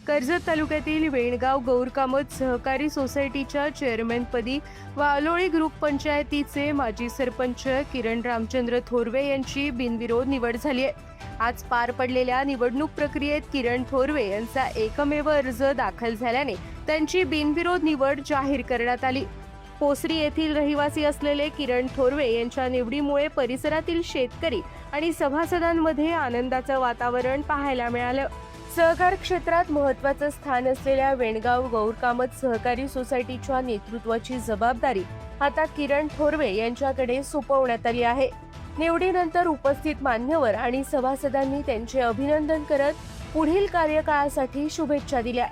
कर्जत तालुक्यातील वेणगाव गौरकामत सहकारी सोसायटीच्या चेअरमॅनपदी वालोळी ग्रुप पंचायतीचे माजी सरपंच किरण रामचंद्र थोरवे यांची बिनविरोध निवड झाली आहे। आज पार पडलेल्या निवडणूक प्रक्रियेत किरण थोरवे यांचा एकमेव अर्ज दाखल झाल्याने त्यांची बिनविरोध निवड जाहीर करण्यात आली। पोसरी येथील रहिवासी असलेले किरण थोरवे यांच्या निवडीमुळे परिसरातील शेतकरी आणि सभासदांमध्ये आनंदाचं वातावरण पाहायला मिळालं। सहकार क्षेत्रात महत्त्वाचं स्थान असलेल्या वेणगाव गौरकामत सहकारी सोसायटीच्या नेतृत्वाची जबाबदारी आता किरण थोरवे यांच्याकडे सोपवण्यात आली आहे। निवडीनंतर उपस्थित मान्यवर आणि सभासदांनी त्यांचे अभिनंदन करत पुढील कार्यकाळासाठी शुभेच्छा दिल्या।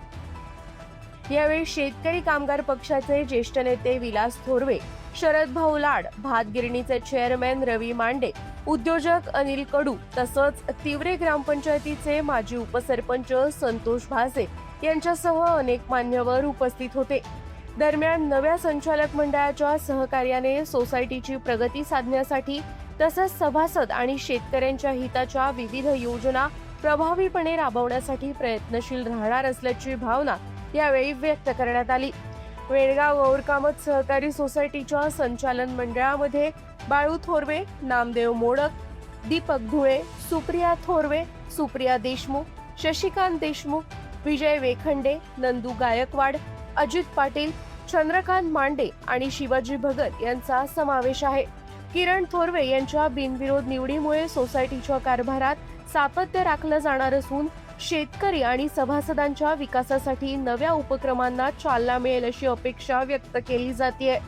यावेळी शेतकरी कामगार पक्षाचे ज्येष्ठ नेते विलास थोरवे, शरद भाऊ लाड, भात गिरणीचे चेअरमॅन रवी मांडे, उद्योजक अनिल कडू तसंच तिवरे ग्रामपंचायतीचे माजी उपसरपंच संतोष भासे यांच्यासह अनेक मान्यवर उपस्थित होते। दरम्यान नव्या संचालक मंडळाच्या सहकार्याने सोसायटीची प्रगती साधण्यासाठी तसंच सभासद आणि शेतकऱ्यांच्या हिताच्या विविध योजना प्रभावीपणे राबवण्यासाठी प्रयत्नशील राहणार असल्याची भावना यावेळी व्यक्त करण्यात आली। वेणगाव गौरकामत सहकारी सोसायटीच्या संचालन मंडळामध्ये बाळू थोरवे, नामदेव मोडक, दीपक धुळे, सुप्रिया थोरवे, सुप्रिया देशमुख, शशिकांत देशमुख, विजय वेखंडे, नंदू गायकवाड, अजित पाटील, चंद्रकांत मांडे आणि शिवाजी भगत यांचा समावेश आहे। किरण थोरवे यांच्या बिनविरोध निवडीमुळे सोसायटीच्या कारभारात सातत्य राखलं जाणार असून शेतकरी आणि सभासदांच्या विकासासाठी नव्या उपक्रमांना चालना मिळेल अशी अपेक्षा व्यक्त केली जाते।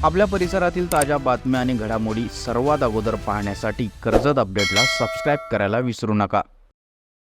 आपल्या परिसरातील ताज्या बातम्या आणि घडामोडी सर्वात अगोदर पाहण्यासाठी कर्जत अपडेटला सबस्क्राइब करायला विसरू नका।